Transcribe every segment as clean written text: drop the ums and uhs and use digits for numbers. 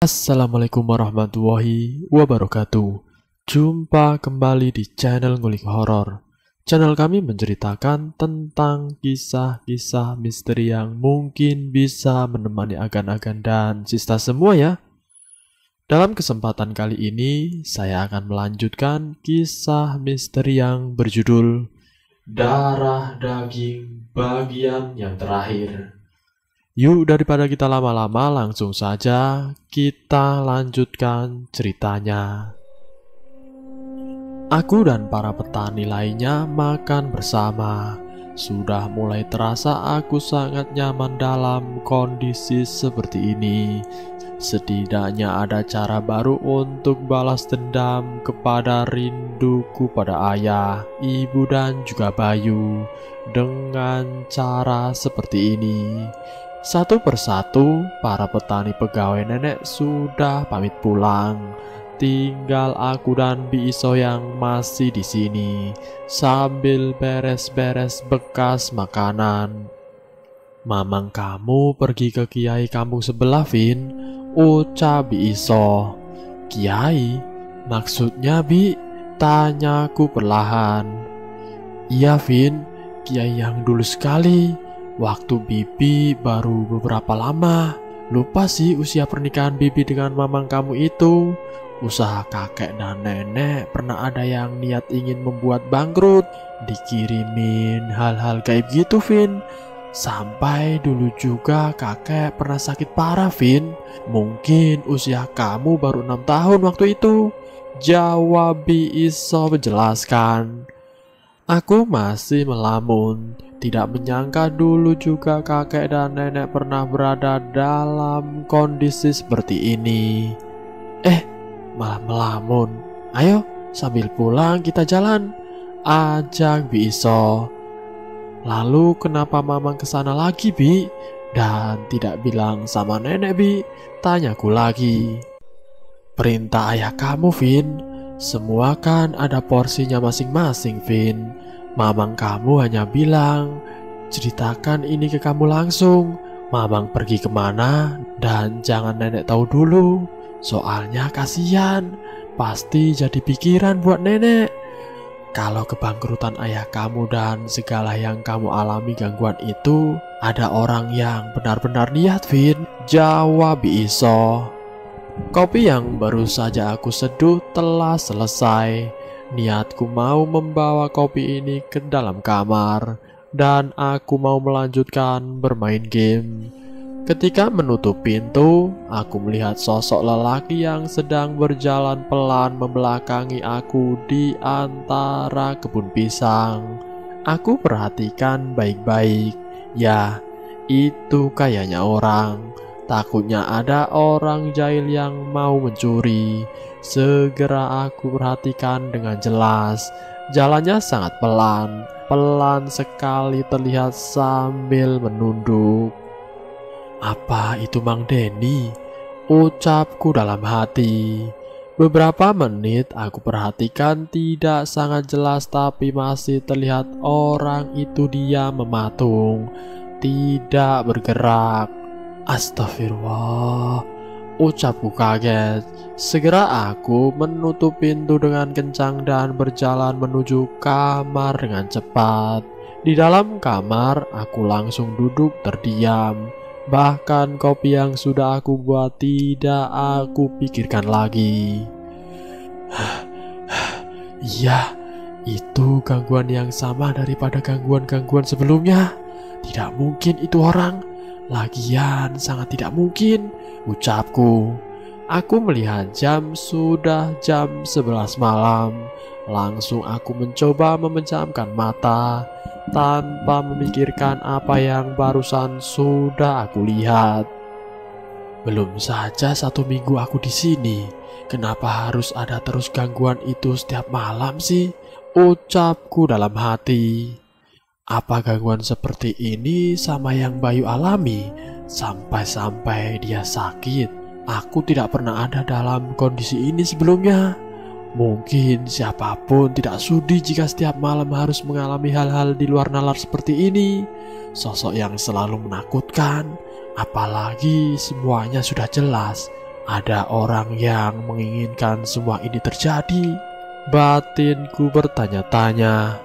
Assalamualaikum warahmatullahi wabarakatuh. Jumpa kembali di channel Ngulik Horor. Channel kami menceritakan tentang kisah-kisah misteri yang mungkin bisa menemani agan-agan dan sista semua ya. Dalam kesempatan kali ini, saya akan melanjutkan kisah misteri yang berjudul Darah Daging bagian yang terakhir. Yuk, daripada kita lama-lama, langsung saja kita lanjutkan ceritanya. Aku dan para petani lainnya makan bersama. Sudah mulai terasa aku sangat nyaman dalam kondisi seperti ini. Setidaknya ada cara baru untuk balas dendam kepada rinduku pada ayah, ibu dan juga Bayu. Dengan cara seperti ini, satu persatu, para petani pegawai nenek sudah pamit pulang. Tinggal aku dan Bi Iso yang masih di sini sambil beres-beres bekas makanan. Mamang kamu pergi ke kiai kampung sebelah, Vin, ucap Bi Iso. Kiai? Maksudnya, Bi? Tanyaku perlahan. Iya, Vin, kiai yang dulu sekali. Waktu Bibi baru beberapa lama. Lupa sih usia pernikahan Bibi dengan mamang kamu itu. Usaha kakek dan nenek pernah ada yang niat ingin membuat bangkrut. Dikirimin hal-hal gaib gitu, Vin. Sampai dulu juga kakek pernah sakit parah, Vin. Mungkin usia kamu baru 6 tahun waktu itu, jawab Bi Iso menjelaskan. Aku masih melamun. Tidak menyangka dulu juga kakek dan nenek pernah berada dalam kondisi seperti ini. Malah melamun. Ayo, sambil pulang kita jalan, ajak Bi Iso. Lalu kenapa mamang kesana lagi, Bi? Dan tidak bilang sama nenek, Bi? Tanyaku lagi. Perintah ayah kamu, Vin. Semua kan ada porsinya masing-masing, Vin. Mamang kamu hanya bilang, ceritakan ini ke kamu langsung. Mamang pergi kemana dan jangan nenek tahu dulu. Soalnya kasihan, pasti jadi pikiran buat nenek. Kalau kebangkrutan ayah kamu dan segala yang kamu alami gangguan itu, ada orang yang benar-benar niat, Vin, jawab Bi Iso. Kopi yang baru saja aku seduh telah selesai. Niatku mau membawa kopi ini ke dalam kamar dan aku mau melanjutkan bermain game. Ketika menutup pintu, aku melihat sosok lelaki yang sedang berjalan pelan membelakangi aku di antara kebun pisang. Aku perhatikan baik-baik. Ya, itu kayaknya orang. Takutnya ada orang jahil yang mau mencuri. Segera aku perhatikan dengan jelas. Jalannya sangat pelan, pelan sekali terlihat sambil menunduk. Apa itu Mang Denny? Ucapku dalam hati. Beberapa menit aku perhatikan tidak sangat jelas, tapi masih terlihat orang itu diam mematung, tidak bergerak. Astagfirullah, ucapku kaget. Segera aku menutup pintu dengan kencang dan berjalan menuju kamar dengan cepat. Di dalam kamar aku langsung duduk terdiam. Bahkan kopi yang sudah aku buat tidak aku pikirkan lagi. Iya, itu gangguan yang sama daripada gangguan-gangguan sebelumnya. Tidak mungkin itu orang. Lagian sangat tidak mungkin, ucapku. Aku melihat jam, sudah jam 11 malam. Langsung aku mencoba memejamkan mata tanpa memikirkan apa yang barusan sudah aku lihat. Belum saja 1 minggu aku di sini, kenapa harus ada terus gangguan itu setiap malam sih? Ucapku dalam hati. Apa gangguan seperti ini sama yang Bayu alami? Sampai-sampai dia sakit. Aku tidak pernah ada dalam kondisi ini sebelumnya. Mungkin siapapun tidak sudi jika setiap malam harus mengalami hal-hal di luar nalar seperti ini. Sosok yang selalu menakutkan, apalagi semuanya sudah jelas. Ada orang yang menginginkan semua ini terjadi. Batinku bertanya-tanya.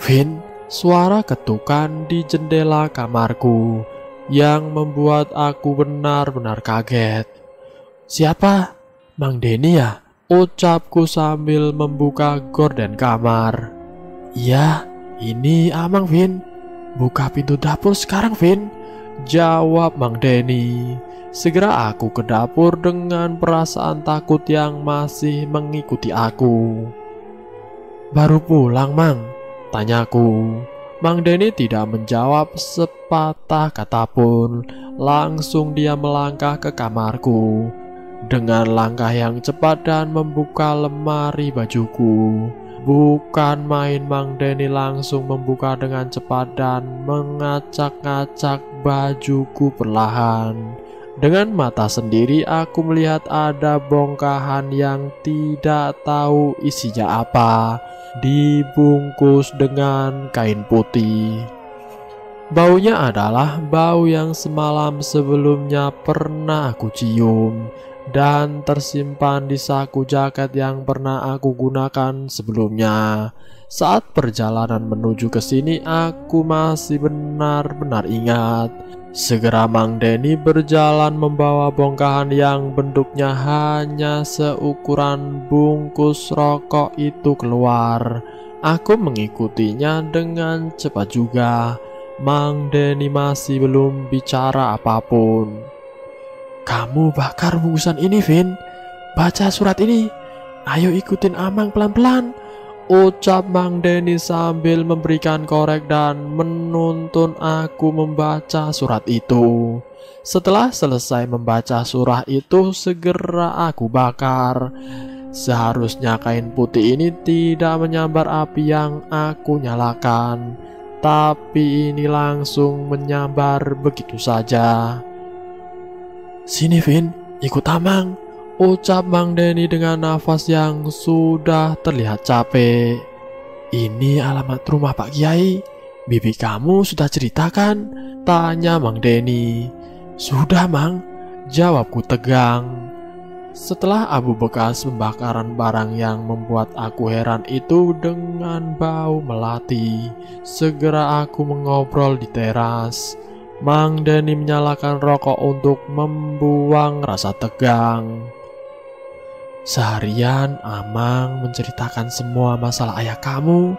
Vin, suara ketukan di jendela kamarku yang membuat aku benar-benar kaget. Siapa? Mang Denny ya? Ucapku sambil membuka gorden kamar. Iya, ini Amang, Vin. Buka pintu dapur sekarang, Vin, jawab Mang Denny. Segera aku ke dapur dengan perasaan takut yang masih mengikuti aku. Baru pulang, Mang? Tanyaku. Mang Denny tidak menjawab sepatah kata pun. Langsung dia melangkah ke kamarku dengan langkah yang cepat dan membuka lemari bajuku. Bukan main, Mang Denny langsung membuka dengan cepat dan mengacak-ngacak bajuku perlahan. Dengan mata sendiri aku melihat ada bongkahan yang tidak tahu isinya apa, dibungkus dengan kain putih. Baunya adalah bau yang semalam sebelumnya pernah aku cium dan tersimpan di saku jaket yang pernah aku gunakan sebelumnya. Saat perjalanan menuju ke sini aku masih benar-benar ingat. Segera Mang Denny berjalan membawa bongkahan yang bentuknya hanya seukuran bungkus rokok itu keluar. Aku mengikutinya dengan cepat juga. Mang Denny masih belum bicara apapun. Kamu bakar bungkusan ini, Vin. Baca surat ini. Ayo ikutin Amang pelan-pelan, ucap Mang Denny sambil memberikan korek dan menuntun aku membaca surat itu. Setelah selesai membaca surat itu, segera aku bakar. Seharusnya kain putih ini tidak menyambar api yang aku nyalakan, tapi ini langsung menyambar begitu saja. Sini, Vin, ikut Amang, ucap Mang Denny dengan nafas yang sudah terlihat capek. Ini alamat rumah Pak Kiai. Bibi kamu sudah ceritakan? Tanya Mang Denny. Sudah, Mang, jawabku tegang. Setelah abu bekas pembakaran barang yang membuat aku heran itu dengan bau melati, segera aku mengobrol di teras. Mang Denny menyalakan rokok untuk membuang rasa tegang. Seharian Amang menceritakan semua masalah ayah kamu,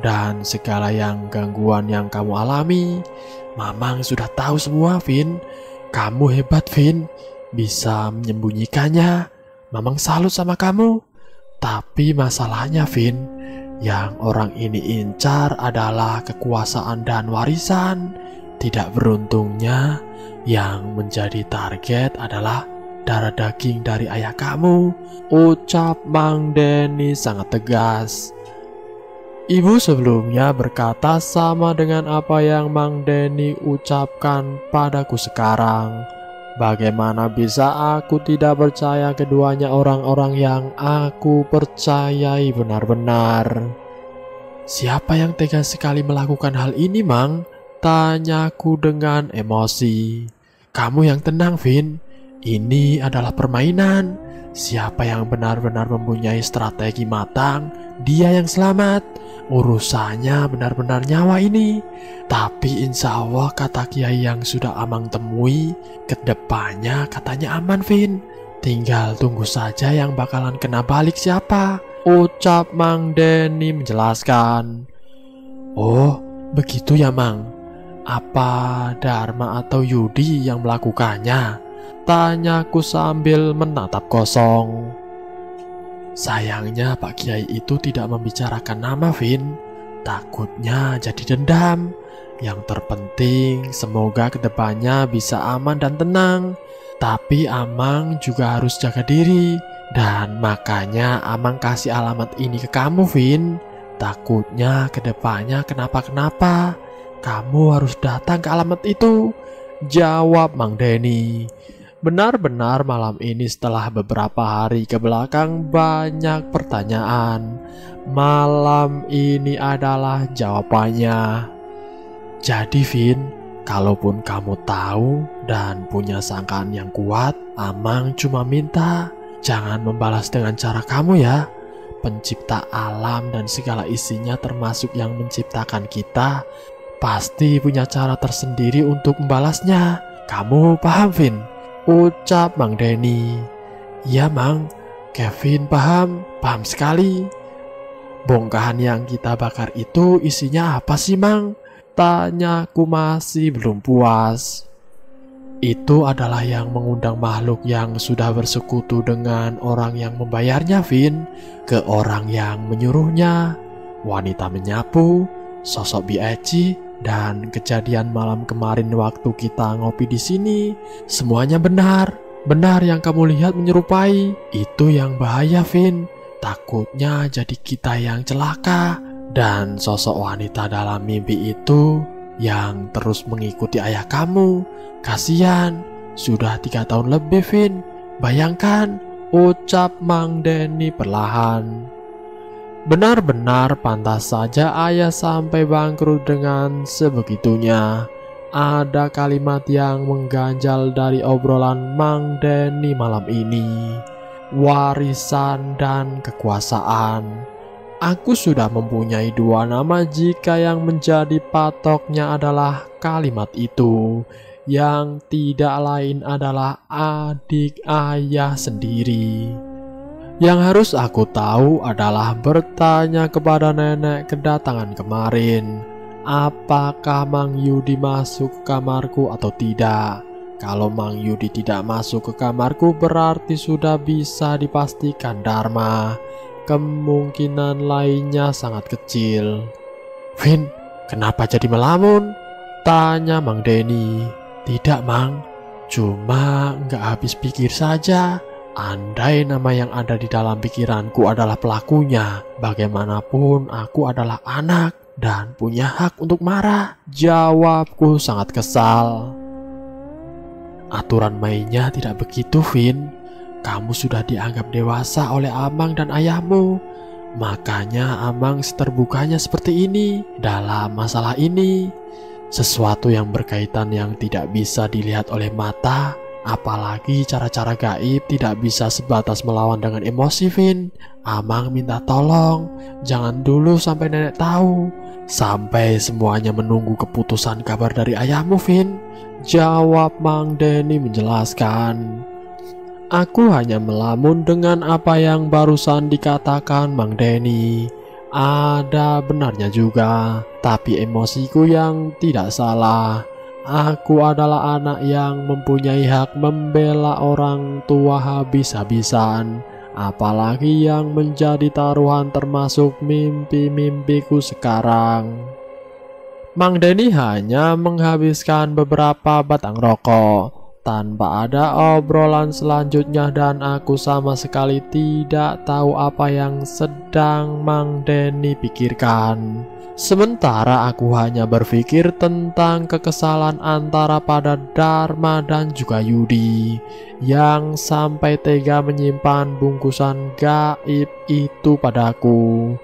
dan segala gangguan yang kamu alami. Mamang sudah tahu semua, Vin. Kamu hebat, Vin, bisa menyembunyikannya. Mamang salut sama kamu. Tapi masalahnya, Vin, yang orang ini incar adalah kekuasaan dan warisan. Tidak beruntungnya, yang menjadi target adalah darah daging dari ayah kamu, ucap Mang Denny sangat tegas. Ibu sebelumnya berkata sama dengan apa yang Mang Denny ucapkan padaku sekarang. Bagaimana bisa aku tidak percaya keduanya orang-orang yang aku percayai benar-benar? Siapa yang tega sekali melakukan hal ini, Mang? Tanyaku dengan emosi. Kamu yang tenang, Vin. Ini adalah permainan. Siapa yang benar-benar mempunyai strategi matang, dia yang selamat. Urusannya benar-benar nyawa ini. Tapi insya Allah kata Kiai yang sudah Amang temui, kedepannya katanya aman, Vin. Tinggal tunggu saja yang bakalan kena balik siapa, ucap Mang Denny menjelaskan. Oh, begitu ya, Mang. Apa Dharma atau Yudi yang melakukannya? Tanyaku sambil menatap kosong. Sayangnya Pak Kiai itu tidak membicarakan nama, Vin. Takutnya jadi dendam. Yang terpenting semoga kedepannya bisa aman dan tenang. Tapi Amang juga harus jaga diri. Dan makanya Amang kasih alamat ini ke kamu, Vin. Takutnya kedepannya kenapa-kenapa. Kamu harus datang ke alamat itu, jawab Mang Denny. Benar-benar malam ini setelah beberapa hari ke belakang banyak pertanyaan. Malam ini adalah jawabannya. Jadi, Vin, Kalaupun kamu tahu dan punya sangkaan yang kuat, Amang cuma minta jangan membalas dengan cara kamu ya. Pencipta alam dan segala isinya termasuk yang menciptakan kita pasti punya cara tersendiri untuk membalasnya. Kamu paham, Vin? Ucap Mang Denny. Iya, Mang. Kevin paham sekali. Bongkahan yang kita bakar itu isinya apa sih, Mang? Tanyaku masih belum puas. Itu adalah yang mengundang makhluk yang sudah bersekutu dengan orang yang membayarnya, Vin, ke orang yang menyuruhnya, wanita menyapu, sosok BIC, dan kejadian malam kemarin waktu kita ngopi di sini. Semuanya benar yang kamu lihat menyerupai. Itu yang bahaya, Vin. Takutnya jadi kita yang celaka. Dan sosok wanita dalam mimpi itu yang terus mengikuti ayah kamu. Kasian, sudah 3 tahun lebih, Vin. Bayangkan, ucap Mang Denny perlahan. Benar-benar pantas saja ayah sampai bangkrut dengan sebegitunya. Ada kalimat yang mengganjal dari obrolan Mang Denny malam ini. Warisan dan kekuasaan. Aku sudah mempunyai 2 nama jika yang menjadi patoknya adalah kalimat itu, yang tidak lain adalah adik ayah sendiri. Yang harus aku tahu adalah bertanya kepada nenek kedatangan kemarin, apakah Mang Yudi masuk ke kamarku atau tidak. Kalau Mang Yudi tidak masuk ke kamarku berarti sudah bisa dipastikan Dharma. Kemungkinan lainnya sangat kecil. Vin, kenapa jadi melamun? Tanya Mang Denny. Tidak, Mang. Cuma nggak habis pikir saja. Andai nama yang ada di dalam pikiranku adalah pelakunya, bagaimanapun aku adalah anak dan punya hak untuk marah. Jawabku sangat kesal. Aturan mainnya tidak begitu, Vin. Kamu sudah dianggap dewasa oleh Amang dan ayahmu. Makanya Amang seterbukanya seperti ini dalam masalah ini. Sesuatu yang berkaitan yang tidak bisa dilihat oleh mata, apalagi cara-cara gaib, tidak bisa sebatas melawan dengan emosi, Vin. Amang minta tolong, jangan dulu sampai nenek tahu. Sampai semuanya menunggu keputusan kabar dari ayahmu, Vin. Jawab Mang Denny menjelaskan. Aku hanya melamun dengan apa yang barusan dikatakan Mang Denny. Ada benarnya juga, tapi emosiku yang tidak salah. Aku adalah anak yang mempunyai hak membela orang tua habis-habisan, apalagi yang menjadi taruhan termasuk mimpi-mimpiku sekarang. Mang Denny hanya menghabiskan beberapa batang rokok tanpa ada obrolan selanjutnya, dan aku sama sekali tidak tahu apa yang sedang Mang Denny pikirkan. Sementara aku hanya berpikir tentang kekesalan antara pada Dharma dan juga Yudi yang sampai tega menyimpan bungkusan gaib itu padaku.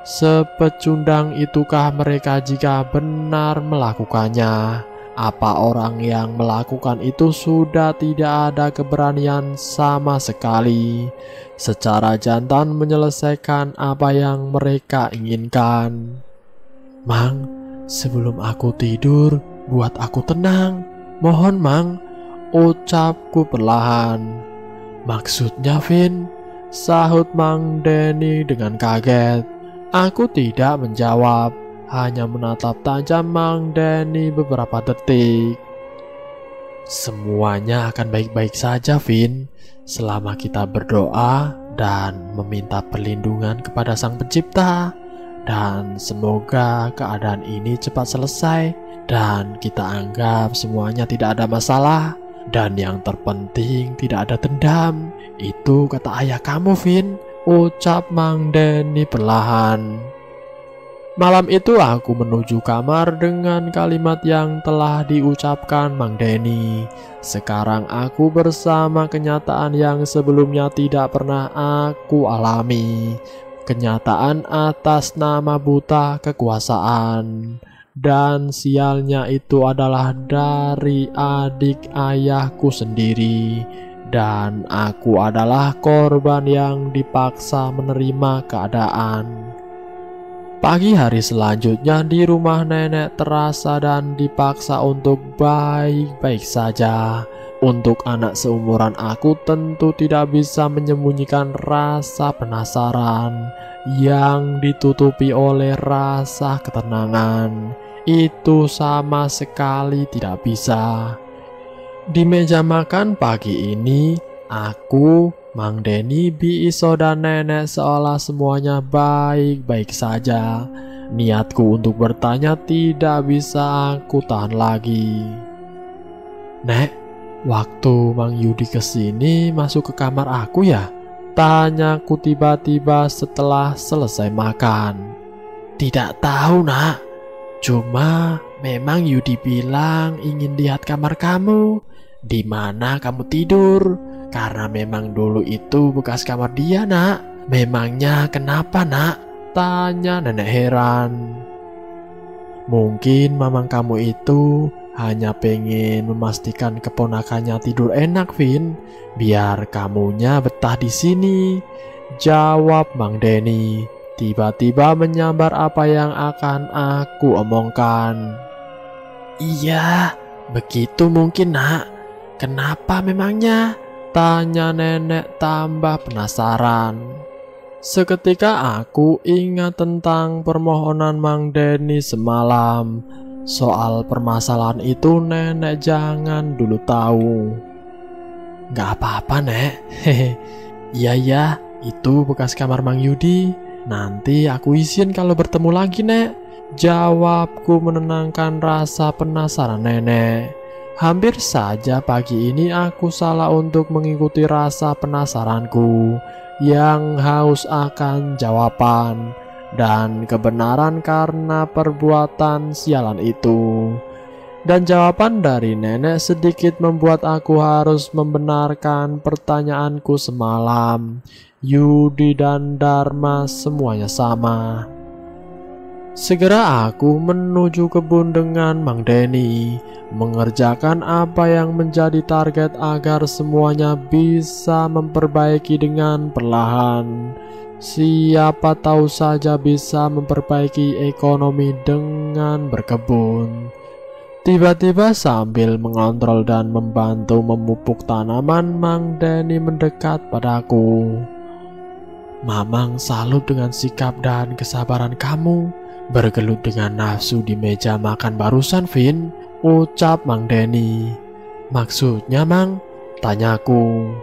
Sepecundang itukah mereka jika benar melakukannya? Apa orang yang melakukan itu sudah tidak ada keberanian sama sekali secara jantan menyelesaikan apa yang mereka inginkan? Mang, sebelum aku tidur, buat aku tenang. Mohon, Mang, ucapku perlahan. Maksudnya, Vin? Sahut Mang Denny dengan kaget. Aku tidak menjawab, hanya menatap tajam Mang Denny beberapa detik. Semuanya akan baik-baik saja, Vin, selama kita berdoa dan meminta perlindungan kepada Sang Pencipta. Dan semoga keadaan ini cepat selesai dan kita anggap semuanya tidak ada masalah. Dan yang terpenting tidak ada dendam. Itu kata ayah kamu, Vin, ucap Mang Denny perlahan. Malam itu aku menuju kamar dengan kalimat yang telah diucapkan Mang Denny. Sekarang aku bersama kenyataan yang sebelumnya tidak pernah aku alami. Kenyataan atas nama buta kekuasaan. dan sialnya itu adalah dari adik ayahku sendiri, dan aku adalah korban yang dipaksa menerima keadaan. Pagi hari selanjutnya di rumah nenek terasa dan dipaksa untuk baik-baik saja. Untuk anak seumuran aku tentu tidak bisa menyembunyikan rasa penasaran yang ditutupi oleh rasa ketenangan. Itu sama sekali tidak bisa. Di meja makan pagi ini, aku, Mang Denny, Bi Iso, dan nenek seolah semuanya baik-baik saja. Niatku untuk bertanya tidak bisa aku tahan lagi. "Nek, waktu Mang Yudi kesini masuk ke kamar aku ya?" tanyaku tiba-tiba setelah selesai makan. "Tidak tahu, Nak. Cuma memang Yudi bilang ingin lihat kamar kamu, di mana kamu tidur. Karena memang dulu itu bekas kamar dia, Nak." "Memangnya kenapa, Nak?" tanya nenek heran. "Mungkin mamang kamu itu hanya pengen memastikan keponakannya tidur enak, Vin, biar kamunya betah di sini," jawab Mang Denny, tiba-tiba menyambar apa yang akan aku omongkan. "Iya, begitu mungkin, Nak. Kenapa memangnya?" tanya nenek tambah penasaran. Seketika aku ingat tentang permohonan Mang Denny semalam. Soal permasalahan itu nenek jangan dulu tahu. "Gak apa-apa, Nek. Hehe. Iya, itu bekas kamar Mang Yudi. Nanti aku izin kalau bertemu lagi, Nek," jawabku menenangkan rasa penasaran nenek. Hampir saja pagi ini aku salah untuk mengikuti rasa penasaranku yang haus akan jawaban dan kebenaran karena perbuatan sialan itu. Dan jawaban dari nenek sedikit membuat aku harus membenarkan pertanyaanku semalam. Yudi dan Dharma semuanya sama. Segera aku menuju kebun dengan Mang Denny, mengerjakan apa yang menjadi target agar semuanya bisa memperbaiki dengan perlahan. Siapa tahu saja bisa memperbaiki ekonomi dengan berkebun. Tiba-tiba sambil mengontrol dan membantu memupuk tanaman, Mang Denny mendekat padaku. "Mamang salut dengan sikap dan kesabaran kamu. Bergelut dengan nafsu di meja makan barusan, Vin," ucap Mang Denny. "Maksudnya, Mang?" tanyaku.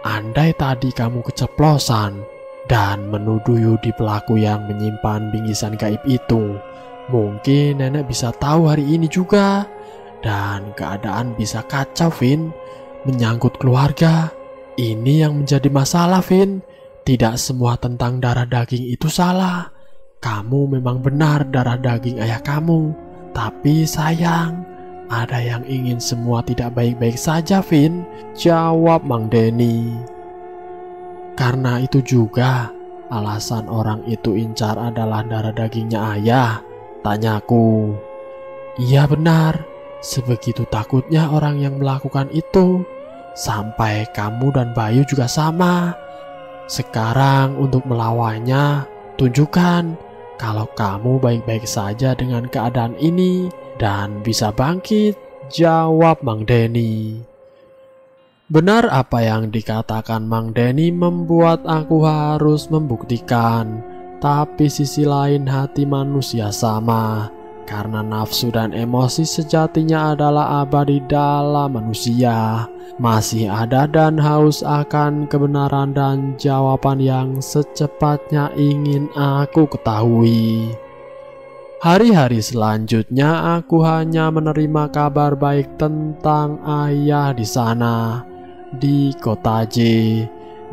"Andai tadi kamu keceplosan dan menuduh Yudi pelaku yang menyimpan bingkisan gaib itu, mungkin nenek bisa tahu hari ini juga. Dan keadaan bisa kacau, Vin. Menyangkut keluarga, ini yang menjadi masalah, Vin. Tidak semua tentang darah daging itu salah. Kamu memang benar darah daging ayah kamu. Tapi sayang, ada yang ingin semua tidak baik-baik saja, Vin," jawab Mang Denny. "Karena itu juga alasan orang itu incar adalah darah dagingnya ayah?" tanyaku. "Iya benar, sebegitu takutnya orang yang melakukan itu. Sampai kamu dan Bayu juga sama. Sekarang untuk melawannya, tunjukkan kalau kamu baik-baik saja dengan keadaan ini dan bisa bangkit," jawab Mang Denny. Benar apa yang dikatakan Mang Denny membuat aku harus membuktikan. Tapi sisi lain hati manusia sama, karena nafsu dan emosi sejatinya adalah abadi dalam manusia. Masih ada dan haus akan kebenaran dan jawaban yang secepatnya ingin aku ketahui. Hari-hari selanjutnya aku hanya menerima kabar baik tentang ayah di sana, di kota J,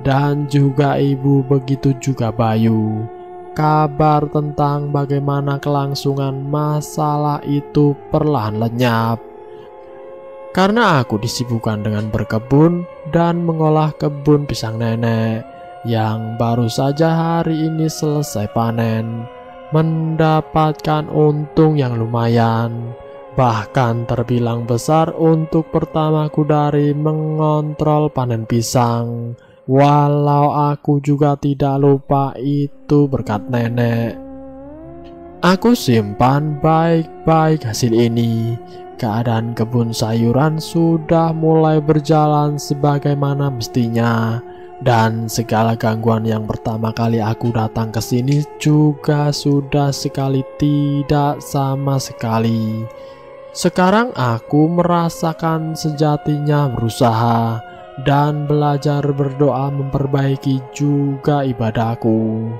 dan juga ibu, begitu juga Bayu. Kabar tentang bagaimana kelangsungan masalah itu perlahan lenyap. Karena aku disibukkan dengan berkebun dan mengolah kebun pisang nenek yang baru saja hari ini selesai panen. mendapatkan untung yang lumayan, bahkan terbilang besar untuk pertamaku dari mengontrol panen pisang. Walau aku juga tidak lupa itu berkat nenek. Aku simpan baik-baik hasil ini. Keadaan kebun sayuran sudah mulai berjalan sebagaimana mestinya. Dan segala gangguan yang pertama kali aku datang ke sini juga sudah sekali tidak sama sekali. Sekarang aku merasakan sejatinya berusaha dan belajar berdoa memperbaiki juga ibadahku.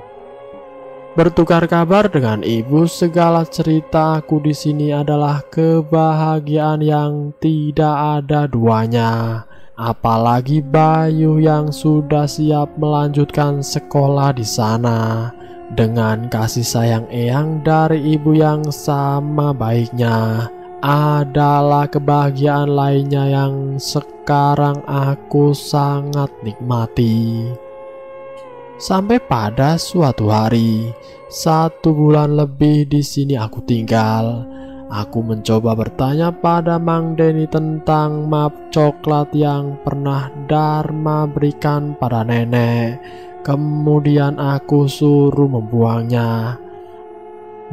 Bertukar kabar dengan ibu, segala cerita aku di sini adalah kebahagiaan yang tidak ada duanya. Apalagi Bayu yang sudah siap melanjutkan sekolah di sana dengan kasih sayang eyang dari ibu yang sama baiknya adalah kebahagiaan lainnya yang sekarang aku sangat nikmati. Sampai pada suatu hari, 1 bulan lebih di sini aku tinggal. Aku mencoba bertanya pada Mang Denny tentang map coklat yang pernah Dharma berikan pada nenek. Kemudian aku suruh membuangnya.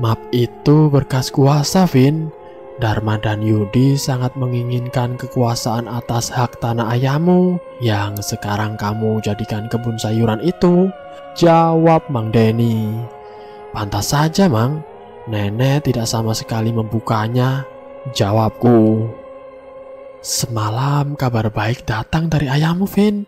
Map itu berkas kuasa, Vin. Dharma dan Yudi sangat menginginkan kekuasaan atas hak tanah ayahmu yang sekarang kamu jadikan kebun sayuran itu, jawab Mang Denny. Pantas saja, Mang. Nenek tidak sama sekali membukanya, jawabku. Semalam kabar baik datang dari ayahmu, Vin.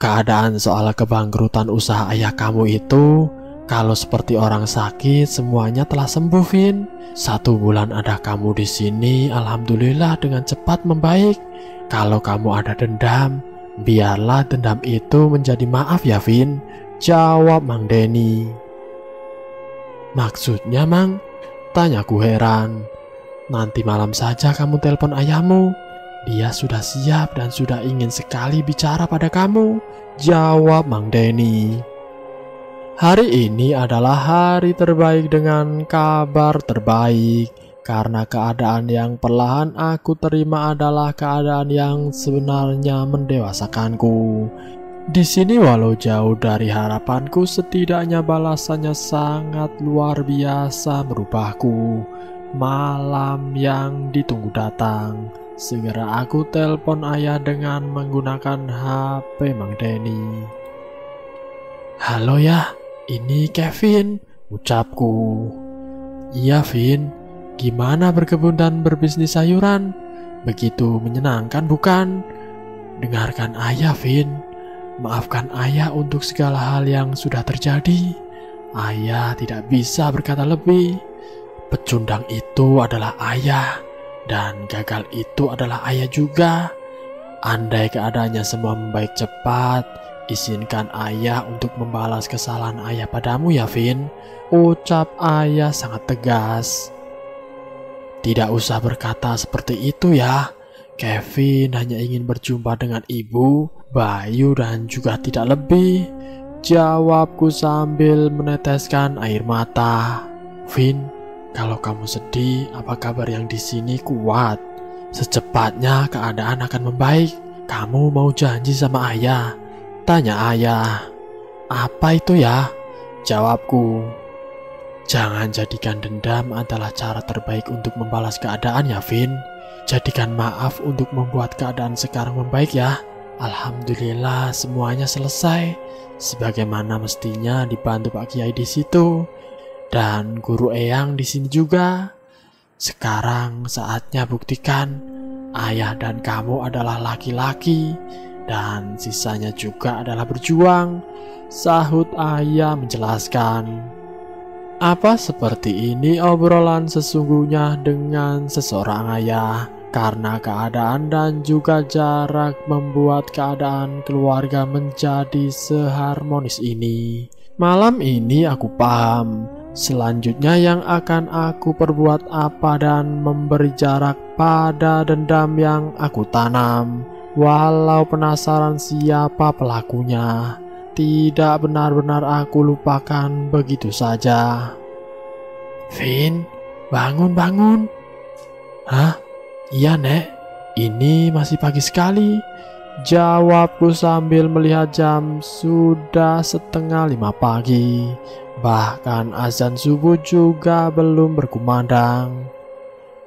Keadaan soal kebangkrutan usaha ayah kamu itu, kalau seperti orang sakit, semuanya telah sembuh, Vin. 1 bulan ada kamu di sini, alhamdulillah dengan cepat membaik. Kalau kamu ada dendam, biarlah dendam itu menjadi maaf ya, Vin, jawab Mang Denny. Maksudnya, Mang? Tanyaku heran. Nanti malam saja kamu telepon ayahmu. Dia sudah siap dan sudah ingin sekali bicara pada kamu, jawab Mang Denny. Hari ini adalah hari terbaik dengan kabar terbaik, karena keadaan yang perlahan aku terima adalah keadaan yang sebenarnya mendewasakanku. Di sini walau jauh dari harapanku, setidaknya balasannya sangat luar biasa merubahku. Malam yang ditunggu datang. Segera aku telepon ayah dengan menggunakan HP Mang Denny. Halo ya, ini Kevin, ucapku. Iya Vin, gimana berkebun dan berbisnis sayuran? Begitu menyenangkan bukan? Dengarkan ayah Vin. Maafkan ayah untuk segala hal yang sudah terjadi. Ayah tidak bisa berkata lebih. Pecundang itu adalah ayah, dan gagal itu adalah ayah juga. Andai keadaannya semua membaik cepat, izinkan ayah untuk membalas kesalahan ayah padamu ya Vin, ucap ayah sangat tegas. Tidak usah berkata seperti itu ya. Kevin hanya ingin berjumpa dengan ibu, Bayu dan juga tidak lebih, jawabku sambil meneteskan air mata. Vin, kalau kamu sedih, apa kabar yang di sini kuat? Secepatnya keadaan akan membaik. Kamu mau janji sama ayah? Tanya ayah. Apa itu ya? Jawabku. Jangan jadikan dendam adalah cara terbaik untuk membalas keadaan ya Vin. Jadikan maaf untuk membuat keadaan sekarang membaik ya. Alhamdulillah semuanya selesai sebagaimana mestinya, dibantu Pak Kiai di situ dan guru Eyang di sini juga. Sekarang saatnya buktikan ayah dan kamu adalah laki-laki dan sisanya juga adalah berjuang, sahut ayah menjelaskan. Apa seperti ini obrolan sesungguhnya dengan seseorang ayah? Karena keadaan dan juga jarak membuat keadaan keluarga menjadi seharmonis ini. Malam ini aku paham. Selanjutnya yang akan aku perbuat apa dan memberi jarak pada dendam yang aku tanam. Walau penasaran siapa pelakunya, tidak benar-benar aku lupakan begitu saja. Vin, bangun. Hah? Iya, Nek. Ini masih pagi sekali. Jawabku sambil melihat jam, sudah 4:30 pagi. Bahkan azan subuh juga belum berkumandang.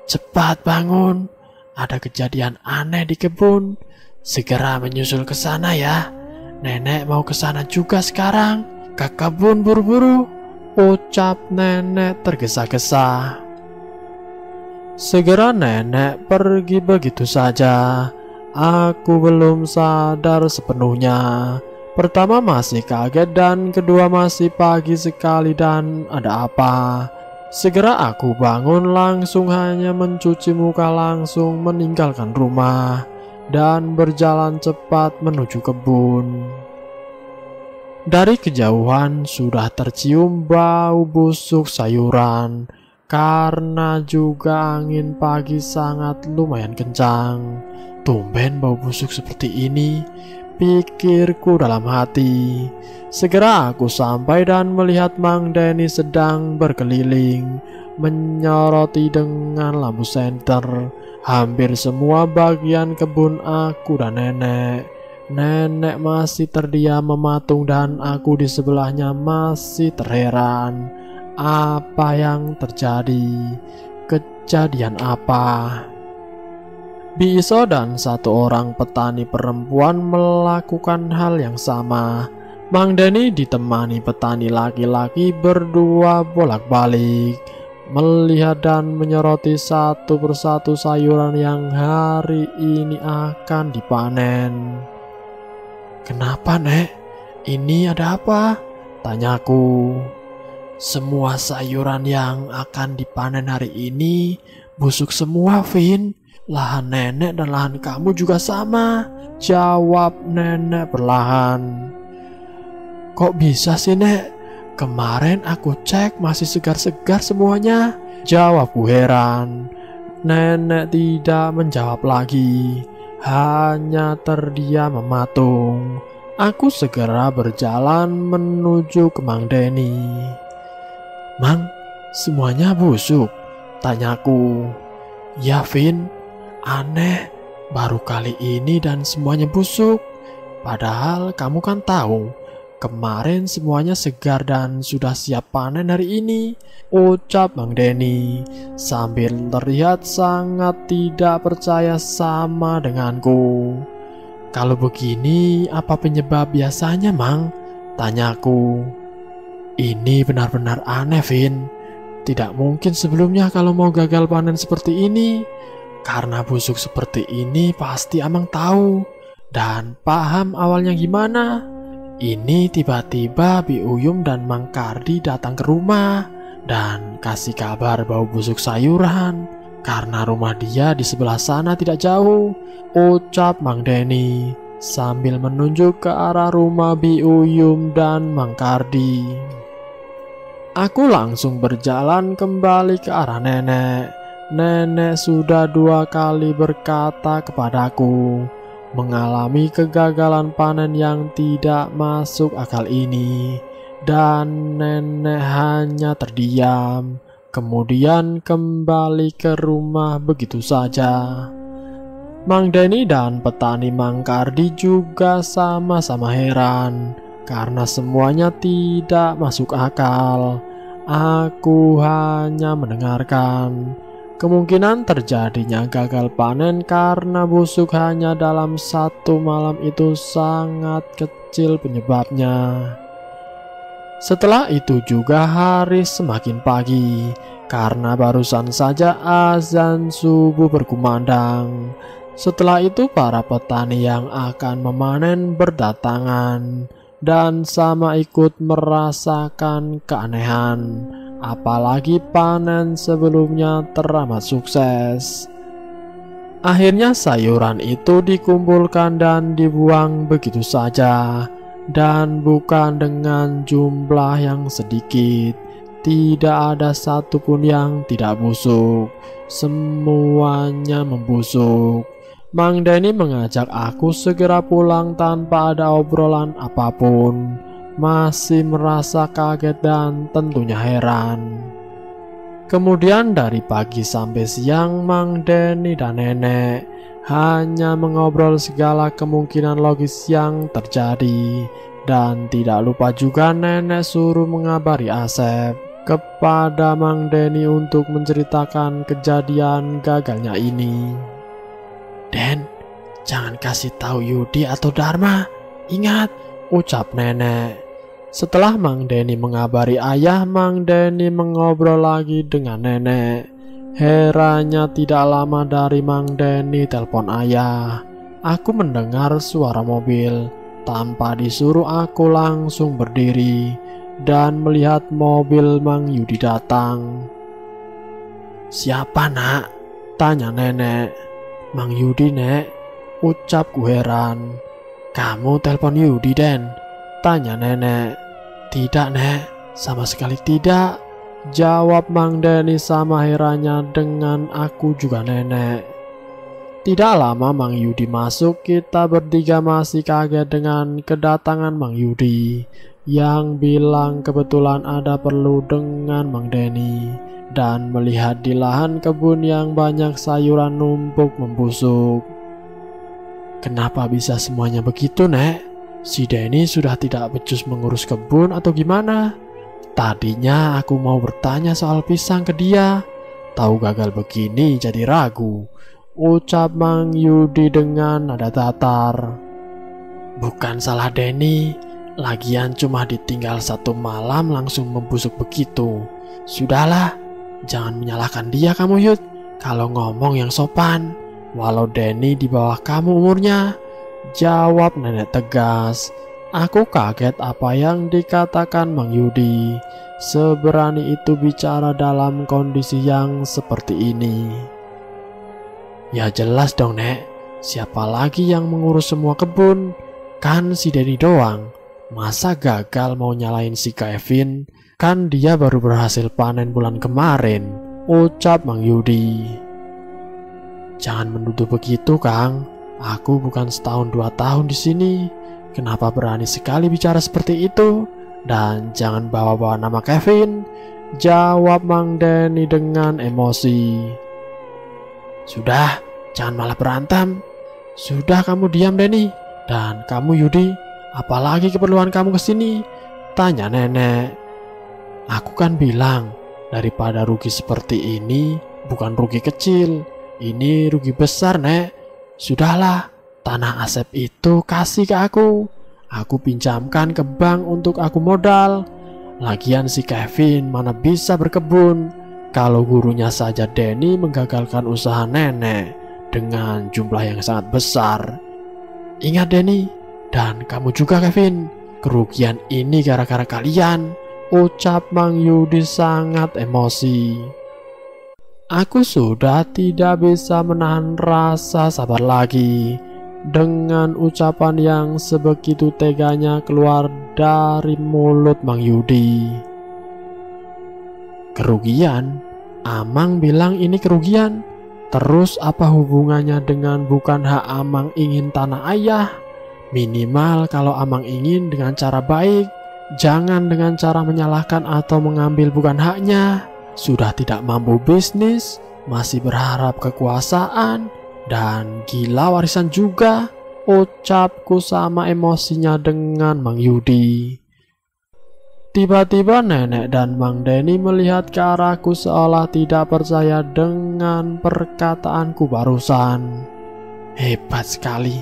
Cepat bangun, ada kejadian aneh di kebun. Segera menyusul ke sana ya. Nenek mau ke sana juga sekarang. Ke kebun buru-buru, ucap nenek tergesa-gesa. Segera nenek pergi begitu saja. Aku belum sadar sepenuhnya. Pertama masih kaget dan kedua masih pagi sekali dan ada apa. Segera aku bangun, langsung hanya mencuci muka, langsung meninggalkan rumah dan berjalan cepat menuju kebun. Dari kejauhan sudah tercium bau busuk sayuran karena juga angin pagi sangat lumayan kencang. Tumben bau busuk seperti ini, pikirku dalam hati. Segera aku sampai dan melihat Mang Denny sedang berkeliling, menyoroti dengan lampu senter hampir semua bagian kebun aku dan nenek. Nenek masih terdiam mematung dan aku di sebelahnya masih terheran. Apa yang terjadi? Kejadian apa? Biso dan satu orang petani perempuan melakukan hal yang sama. Mang Denny ditemani petani laki-laki berdua bolak-balik melihat dan menyoroti satu persatu sayuran yang hari ini akan dipanen. Kenapa, Nek? Ini ada apa? Tanyaku. Semua sayuran yang akan dipanen hari ini busuk semua, Vin. Lahan nenek dan lahan kamu juga sama, jawab nenek perlahan. Kok bisa sih, Nek? Kemarin aku cek masih segar-segar semuanya, jawabku heran. Nenek tidak menjawab lagi, hanya terdiam mematung. Aku segera berjalan menuju ke Mang Denny. Mang, semuanya busuk? Tanyaku. Ya, Vin. Aneh, baru kali ini dan semuanya busuk. Padahal kamu kan tahu, kemarin semuanya segar dan sudah siap panen hari ini, ucap Mang Denny sambil terlihat sangat tidak percaya sama denganku. Kalau begini, apa penyebab biasanya, Mang? Tanyaku. Ini benar-benar aneh, Vin. Tidak mungkin sebelumnya kalau mau gagal panen seperti ini. Karena busuk seperti ini pasti Amang tahu dan paham awalnya gimana. Ini tiba-tiba Bi Uyum dan Mang Kardi datang ke rumah dan kasih kabar bau busuk sayuran karena rumah dia di sebelah sana tidak jauh, ucap Mang Denny sambil menunjuk ke arah rumah Bi Uyum dan Mang Kardi. Aku langsung berjalan kembali ke arah nenek. Nenek sudah 2 kali berkata kepadaku mengalami kegagalan panen yang tidak masuk akal ini, dan nenek hanya terdiam, kemudian kembali ke rumah begitu saja. Mang Denny dan petani Mang Kardi juga sama-sama heran karena semuanya tidak masuk akal. Aku hanya mendengarkan. Kemungkinan terjadinya gagal panen karena busuk hanya dalam 1 malam itu sangat kecil penyebabnya. Setelah itu juga hari semakin pagi karena barusan saja azan subuh berkumandang. Setelah itu para petani yang akan memanen berdatangan dan sama ikut merasakan keanehan. Apalagi panen sebelumnya teramat sukses. Akhirnya sayuran itu dikumpulkan dan dibuang begitu saja, dan bukan dengan jumlah yang sedikit. Tidak ada satupun yang tidak busuk, semuanya membusuk. Mang Denny mengajak aku segera pulang tanpa ada obrolan apapun. Masih merasa kaget dan tentunya heran. Kemudian dari pagi sampai siang Mang Denny dan nenek hanya mengobrol segala kemungkinan logis yang terjadi. Dan tidak lupa juga nenek suruh mengabari Asep kepada Mang Denny untuk menceritakan kejadian gagalnya ini. "Den, jangan kasih tahu Yudi atau Dharma, ingat," ucap nenek. Setelah Mang Denny mengabari ayah, Mang Denny mengobrol lagi dengan nenek. Herannya tidak lama dari Mang Denny telepon ayah, aku mendengar suara mobil. Tanpa disuruh aku langsung berdiri dan melihat mobil Mang Yudi datang. "Siapa nak?" tanya nenek. "Mang Yudi, Nek," ucapku heran. "Kamu telepon Yudi, Den?" tanya nenek. "Tidak, Nek, sama sekali tidak," jawab Mang Denny sama herannya dengan aku juga nenek. Tidak lama Mang Yudi masuk, kita bertiga masih kaget dengan kedatangan Mang Yudi yang bilang kebetulan ada perlu dengan Mang Denny dan melihat di lahan kebun yang banyak sayuran numpuk membusuk. "Kenapa bisa semuanya begitu, Nek? Si Denny sudah tidak becus mengurus kebun atau gimana? Tadinya aku mau bertanya soal pisang ke dia. Tahu gagal begini jadi ragu," ucap Mang Yudi dengan nada datar. "Bukan salah Denny, lagian cuma ditinggal 1 malam langsung membusuk begitu. Sudahlah, jangan menyalahkan dia kamu, Yud. Kalau ngomong yang sopan, walau Denny di bawah kamu umurnya," jawab nenek tegas. Aku kaget apa yang dikatakan Mang Yudi. Seberani itu bicara dalam kondisi yang seperti ini. "Ya jelas dong, Nek. Siapa lagi yang mengurus semua kebun? Kan si Denny doang. Masa gagal mau nyalain si Kevin? Kan dia baru berhasil panen bulan kemarin," ucap Mang Yudi. "Jangan menuduh begitu, Kang. Aku bukan setahun 2 tahun di sini. Kenapa berani sekali bicara seperti itu? Dan jangan bawa-bawa nama Kevin," jawab Mang Denny dengan emosi. "Sudah, jangan malah berantem. Sudah kamu diam, Denny. Dan kamu Yudi, apalagi keperluan kamu kesini?" tanya nenek. "Aku kan bilang, daripada rugi seperti ini, bukan rugi kecil. Ini rugi besar, Nek. Sudahlah, tanah Asep itu kasih ke aku. Aku pinjamkan ke bank untuk aku modal. Lagian si Kevin mana bisa berkebun kalau gurunya saja Denny menggagalkan usaha nenek dengan jumlah yang sangat besar. Ingat Denny, dan kamu juga Kevin, kerugian ini gara-gara kalian," ucap Mang Yudi sangat emosi. Aku sudah tidak bisa menahan rasa sabar lagi dengan ucapan yang sebegitu teganya keluar dari mulut Mang Yudi. "Kerugian? Amang bilang ini kerugian. Terus apa hubungannya dengan bukan hak Amang ingin tanah ayah? Minimal kalau Amang ingin dengan cara baik, jangan dengan cara menyalahkan atau mengambil bukan haknya. Sudah tidak mampu bisnis, masih berharap kekuasaan, dan gila warisan juga," ucapku sama emosinya dengan Mang Yudi. Tiba-tiba nenek dan Mang Denny melihat ke arahku seolah tidak percaya dengan perkataanku barusan. Hebat sekali,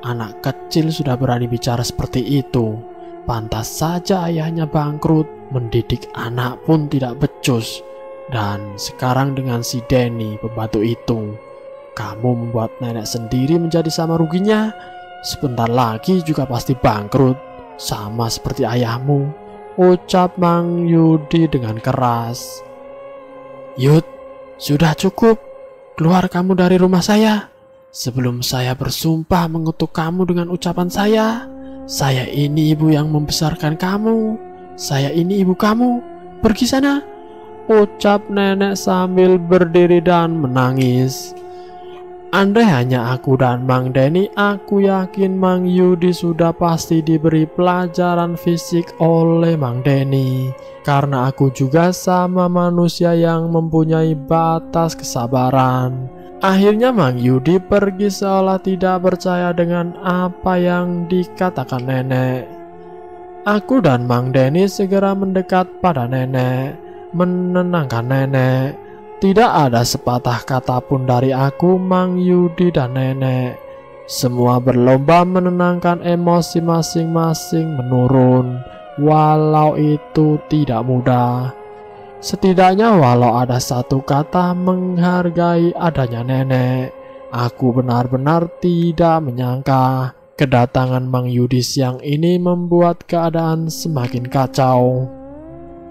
anak kecil sudah berani bicara seperti itu. Pantas saja ayahnya bangkrut, mendidik anak pun tidak becus. Dan sekarang dengan si Denny pembantu itu, kamu membuat nenek sendiri menjadi sama ruginya. Sebentar lagi juga pasti bangkrut, sama seperti ayahmu, ucap Mang Yudi dengan keras. "Yud, sudah cukup. Keluar kamu dari rumah saya. Sebelum saya bersumpah mengutuk kamu dengan ucapan saya. Saya ini ibu yang membesarkan kamu. Saya ini ibu kamu. Pergi sana," ucap nenek sambil berdiri dan menangis. Andai hanya aku dan Mang Denny, aku yakin Mang Yudi sudah pasti diberi pelajaran fisik oleh Mang Denny. Karena aku juga sama manusia yang mempunyai batas kesabaran. Akhirnya Mang Yudi pergi seolah tidak percaya dengan apa yang dikatakan nenek. Aku dan Mang Denny segera mendekat pada nenek, menenangkan nenek. Tidak ada sepatah kata pun dari aku, Mang Yudi dan nenek. Semua berlomba menenangkan emosi masing-masing menurun, walau itu tidak mudah. Setidaknya walau ada satu kata menghargai adanya nenek. Aku benar-benar tidak menyangka kedatangan Mang Yudi siang ini membuat keadaan semakin kacau.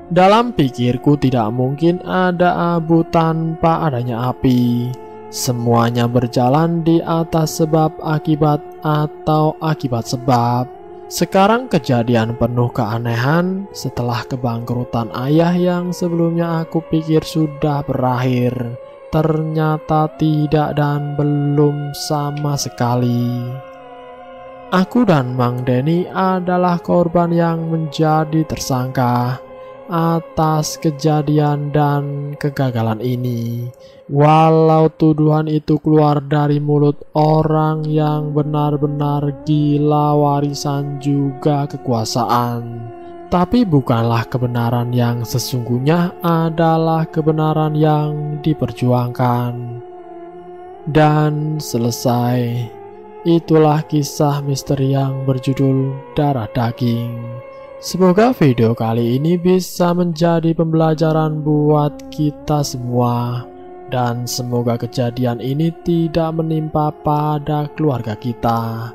Dalam pikirku tidak mungkin ada abu tanpa adanya api. Semuanya berjalan di atas sebab akibat atau akibat sebab. Sekarang kejadian penuh keanehan setelah kebangkrutan ayah yang sebelumnya aku pikir sudah berakhir. Ternyata tidak dan belum sama sekali. Aku dan Mang Denny adalah korban yang menjadi tersangka atas kejadian dan kegagalan ini. Walau tuduhan itu keluar dari mulut orang yang benar-benar gila warisan juga kekuasaan, tapi bukanlah kebenaran yang sesungguhnya adalah kebenaran yang diperjuangkan. Dan selesai. Itulah kisah misteri yang berjudul Darah Daging. Semoga video kali ini bisa menjadi pembelajaran buat kita semua. Dan semoga kejadian ini tidak menimpa pada keluarga kita.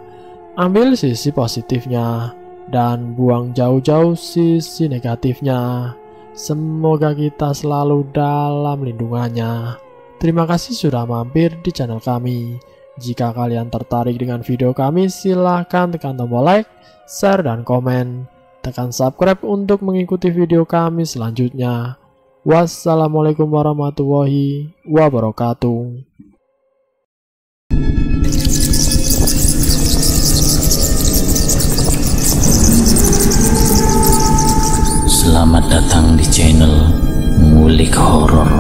Ambil sisi positifnya dan buang jauh-jauh sisi negatifnya. Semoga kita selalu dalam lindungannya. Terima kasih sudah mampir di channel kami. Jika kalian tertarik dengan video kami, silahkan tekan tombol like, share, dan komen. Tekan subscribe untuk mengikuti video kami selanjutnya. Wassalamualaikum warahmatullahi wabarakatuh. Selamat datang di channel Ngulik Horor.